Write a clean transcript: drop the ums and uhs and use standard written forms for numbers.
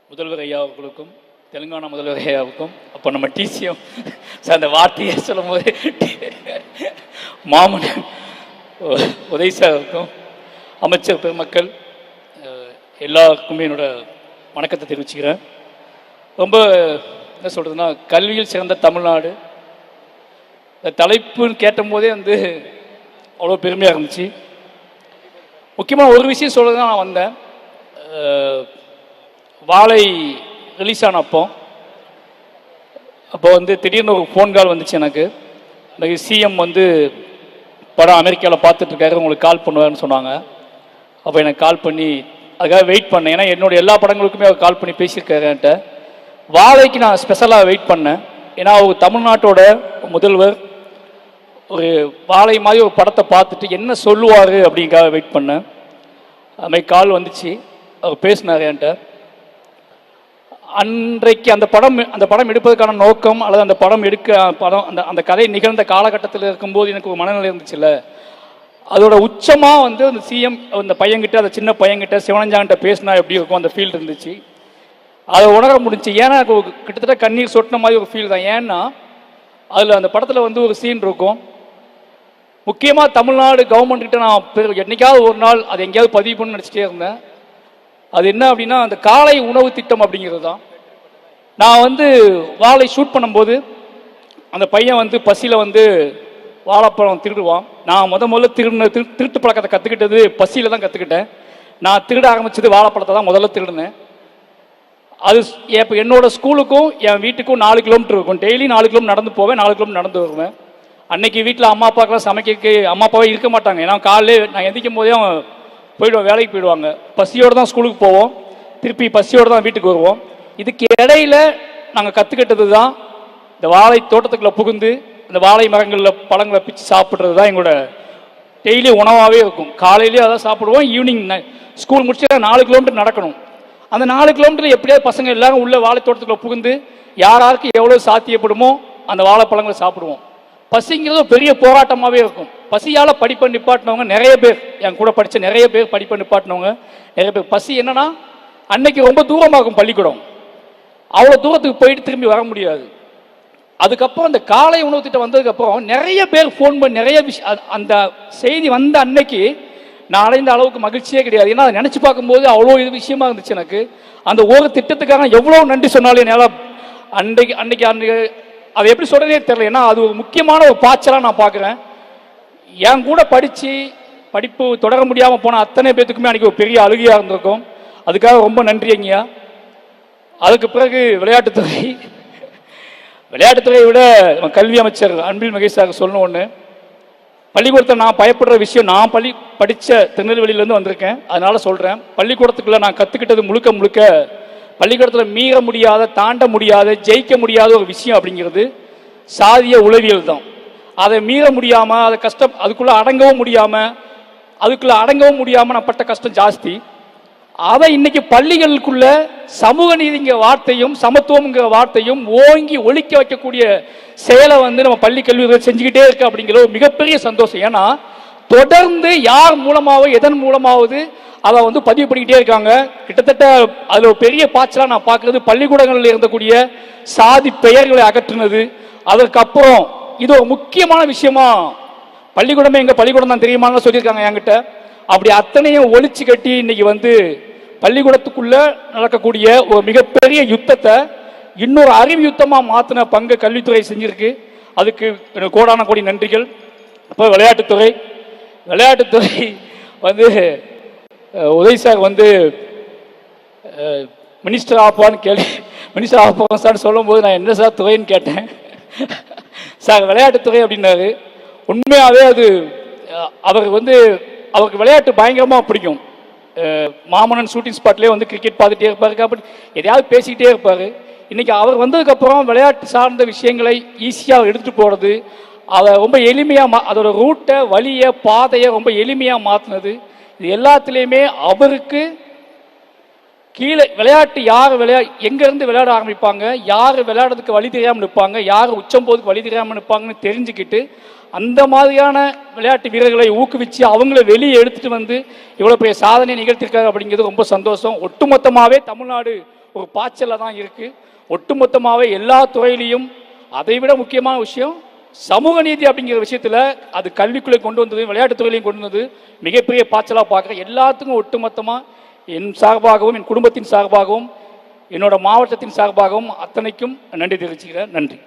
முதல்வர் ஐயா அவர்களுக்கும் தெலுங்கானா முதல்வர் ஐயாவுக்கும் அப்போ நம்ம டிசிஎம் சார் அந்த வார்த்தையை சொல்லும் போது மாமன் உதய் சாருக்கும் அமைச்சர் பெருமக்கள் எல்லாருக்குமே என்னோட வணக்கத்தை தெரிவிச்சுக்கிறேன். ரொம்ப என்ன சொல்கிறதுனா, கல்வியில் சிறந்த தமிழ்நாடு இந்த தலைப்புன்னு கேட்டபோதே அவ்வளோ பெருமையாக இருந்துச்சு. முக்கியமாக ஒரு விஷயம் சொல்கிறது தான் நான் வந்தேன். வாழை ரிலீஸ் ஆன அப்போ திடீர்னு ஒரு ஃபோன் கால் வந்துச்சு எனக்கு சிஎம் படம் அமெரிக்காவில் பார்த்துட்ருக்காரு, உங்களுக்கு கால் பண்ணுவாருன்னு சொன்னாங்க. அப்போ எனக்கு கால் பண்ணி அதுக்காக வெயிட் பண்ணேன். ஏன்னா என்னோடய எல்லா படங்களுக்குமே அவர் கால் பண்ணி பேசியிருக்காரு என்கிட்ட. வாழைக்கு நான் ஸ்பெஷலாக வெயிட் பண்ணேன். ஏன்னா அவர் தமிழ்நாட்டோட முதல்வர் ஒரு வாழை மாதிரி ஒரு படத்தை பார்த்துட்டு என்ன சொல்லுவார் அப்படிங்காக வெயிட் பண்ணேன். அதுமாதிரி கால் வந்துச்சு, அவர் பேசினார் என்கிட்ட. அன்றைக்கு அந்த படம் எடுப்பதற்கான நோக்கம் அல்லது அந்த படம் அந்த கதை நிகழ்ந்த காலகட்டத்தில் இருக்கும்போது எனக்கு ஒரு மனநிலை இருந்துச்சுல்ல, அதோட உச்சமாக அந்த சிஎம் அந்த பையன்கிட்ட, அந்த சின்ன பையன்கிட்ட சிவனஞ்சான்கிட்ட பேசினா எப்படி இருக்கும் அந்த ஃபீல் இருந்துச்சு. அதை உணர முடிஞ்சு. ஏன்னா கிட்டத்தட்ட கண்ணீர் சொட்டின மாதிரி ஒரு ஃபீல் தான். ஏன்னா அதில் அந்த படத்தில் ஒரு சீன் இருக்கும். முக்கியமாக தமிழ்நாடு கவர்மெண்ட்கிட்ட நான் என்னைக்காவது ஒரு நாள் அதை எங்கேயாவது பதிவு பண்ணு நினச்சிட்டே இருந்தேன். அது என்ன அப்படின்னா, அந்த காலை உணவு திட்டம் அப்படிங்கிறது தான். நான் வாழை ஷூட் பண்ணும்போது அந்த பையன் பசியில் வாழைப்பழம் திருடுவான். நான் முதல்ல திருட்டு பழக்கத்தை கற்றுக்கிட்டது பசியில் தான் கற்றுக்கிட்டேன். நான் திருட ஆரம்பித்தது வாழைப்பழத்தை தான் முதல்ல திருடுனேன். அது இப்போ என்னோடய ஸ்கூலுக்கும் என் வீட்டுக்கும் 4 கிலோமீட்டர் இருக்கும். டெய்லி 4 கிலோமீட்டர் நடந்து போவேன், 4 கிலோமீட்டர் நடந்து வருவேன். அன்னைக்கு வீட்டில் அம்மா அப்பாக்கெல்லாம் சமைக்க அம்மா அப்பாவே இருக்க மாட்டாங்க. ஏன்னா காலையில் நான் எந்திக்கும் போதே அவன் போயிடுவோம், வேலைக்கு போயிடுவாங்க. பசியோடு தான் ஸ்கூலுக்கு போவோம், திருப்பி பசியோடு தான் வீட்டுக்கு வருவோம். இதுக்கு இடையில நாங்கள் கற்றுக்கிட்டது தான் இந்த வாழை தோட்டத்துக்குள்ளே புகுந்து இந்த வாழை மரங்களில் பழங்களை பிச்சு சாப்பிட்றது தான் எங்களோட டெய்லி உணவாகவே இருக்கும். காலையிலேயே அதான் சாப்பிடுவோம். ஈவினிங் ஸ்கூல் முடிச்சு 4 கிலோமீட்டர் நடக்கணும். அந்த 4 கிலோமீட்டர் எப்படியாவது பசங்க எல்லாரும் உள்ள வாழை தோட்டத்துக்குள்ளே புகுந்து யாராருக்கு எவ்வளோ சாத்தியப்படுமோ அந்த வாழைப்பழங்களை சாப்பிடுவோம். பசிங்கிறது ஒரு பெரிய போராட்டமாகவே இருக்கும். பசியால் படிப்பை நிப்பாட்டினவங்க நிறைய பேர், என் கூட படித்த நிறைய பேர் படிப்பை நிப்பாட்டினவங்க நிறைய பேர். பசி என்னன்னா, அன்னைக்கு ரொம்ப தூரமாகும் பள்ளிக்கூடம், அவ்வளோ தூரத்துக்கு போயிட்டு திரும்பி வர முடியாது. அதுக்கப்புறம் அந்த காலை உணவு திட்டம் வந்ததுக்கப்புறம் நிறைய பேர் ஃபோன் பண்ணி நிறைய விஷயம், அந்த செய்தி வந்த அன்னைக்கு நான் அடைந்த அளவுக்கு மகிழ்ச்சியே கிடையாது. ஏன்னா அதை நினச்சி பார்க்கும்போது அவ்வளோ இது விஷயமா இருந்துச்சு எனக்கு. அந்த ஒரு திட்டத்துக்காக எவ்வளோ நன்றி சொன்னாலும் என்னால் அன்னைக்கு அதை எப்படி சொல்கிறதே தெரியல. ஏன்னா அது ஒரு முக்கியமான ஒரு பாய்ச்சலாக நான் பார்க்குறேன். என் கூட படிப்பு தொடர முடியாமல் போன அத்தனை பேத்துக்குமே அன்றைக்கி ஒரு பெரிய அழுகையாக இருந்திருக்கும். அதுக்காக ரொம்ப நன்றி ஐயா. அதுக்கு பிறகு விளையாட்டுத்துறையை விட நம்ம கல்வி அமைச்சர் அன்பில் மகேஷ் சார் சொல்லணும் ஒன்று. பள்ளிக்கூடத்தை நான் பயப்படுற விஷயம், நான் படித்த திருநெல்வேலியிலேருந்து வந்திருக்கேன், அதனால் சொல்கிறேன். பள்ளிக்கூடத்துக்குள்ளே நான் கற்றுக்கிட்டது முழுக்க பள்ளிக்கூடத்தில் மீற முடியாத, தாண்ட முடியாத, ஜெயிக்க முடியாத ஒரு விஷயம் அப்படிங்கிறது சாதிய உளவியல் தான். அதை மீற முடியாமல், அதை அதுக்குள்ளே அடங்கவும் முடியாமல் நான் பட்ட கஷ்டம் ஜாஸ்தி. அதை இன்னைக்கு பள்ளிகளுக்குள்ள சமூக நீதிங்கிற வார்த்தையும் சமத்துவம்ங்கிற வார்த்தையும் ஓங்கி ஒழிக்க வைக்கக்கூடிய செயலை நம்ம பள்ளி கல்வி செஞ்சுக்கிட்டே இருக்கு அப்படிங்கிற ஒரு மிகப்பெரிய சந்தோஷம். ஏன்னா தொடர்ந்து யார் மூலமாவது எதன் மூலமாவது அதை பதிவு பண்ணிக்கிட்டே இருக்காங்க. கிட்டத்தட்ட அதில் ஒரு பெரிய பாய்ச்சலாக நான் பார்க்கறது பள்ளிக்கூடங்களில் இருந்தக்கூடிய சாதி பெயர்களை அகற்றுனது. அதற்கப்புறம் இது ஒரு முக்கியமான விஷயமா, பள்ளிக்கூடமே எங்கள் பள்ளிக்கூடம் தான் தெரியுமான்னு சொல்லியிருக்காங்க என்கிட்ட. அப்படி அத்தனையும் ஒழிச்சு கட்டி இன்னைக்கு பள்ளிக்கூடத்துக்குள்ள நடக்கக்கூடிய ஒரு மிகப்பெரிய யுத்தத்தை இன்னொரு அறிவு யுத்தமாக மாற்றின பங்கு கல்வித்துறை செஞ்சிருக்கு. அதுக்கு கோடான கோடி நன்றிகள். இப்போ விளையாட்டுத்துறை உதய் சார் மினிஸ்டர் ஆப்பான்னு சார் சொல்லும் போது நான் என்ன சார் துறைன்னு கேட்டேன். சார் விளையாட்டுத்துறை அப்படின்னாரு. உண்மையாகவே அது அவருக்கு விளையாட்டு பயங்கரமாக பிடிக்கும். மாமன்னன் ஷூட்டிங் ஸ்பாட்லேயே கிரிக்கெட் பார்த்துட்டே இருப்பார், அப்படி எதையாவது பேசிக்கிட்டே இருப்பார். இன்றைக்கி அவர் வந்ததுக்கப்புறம் விளையாட்டு சார்ந்த விஷயங்களை ஈஸியாக எடுத்துகிட்டு போகிறது, அதை ரொம்ப எளிமையாக அதோட ரூட்டை, வழியை, பாதையை ரொம்ப எளிமையாக மாற்றினது, இது எல்லாத்துலேயுமே அவருக்கு கீழே விளையாட்டு யார் எங்கேருந்து விளையாட ஆரம்பிப்பாங்க, யார் விளையாடுறதுக்கு வழி தெரியாமல் நிற்பாங்க, யார் உச்சம் போதுக்கு வழி தெரியாமல் நிற்பாங்கன்னு தெரிஞ்சுக்கிட்டு அந்த மாதிரியான விளையாட்டு வீரர்களை ஊக்குவிச்சு அவங்கள வெளியே எடுத்துகிட்டு இவ்வளோ பெரிய சாதனை நிகழ்த்திருக்காங்க அப்படிங்கிறது ரொம்ப சந்தோஷம். ஒட்டுமொத்தமாகவே தமிழ்நாடு ஒரு பாய்ச்சலில் தான் இருக்குது. ஒட்டுமொத்தமாகவே எல்லா துறையிலையும் அதை விட முக்கியமான விஷயம் சமூக நீதி அப்படிங்கிற விஷயத்தில் அது கல்விக்குள்ளே கொண்டு வந்தது, விளையாட்டுத்துறையிலையும் கொண்டு வந்தது மிகப்பெரிய பாய்ச்சலாக பார்க்குறேன். எல்லாத்துக்கும் ஒட்டுமொத்தமாக என் சார்பாகவும் என் குடும்பத்தின் சார்பாகவும் என்னோட மாவட்டத்தின் சார்பாகவும் அத்தனைக்கும் நன்றி தெரிவிச்சுக்கிறேன். நன்றி.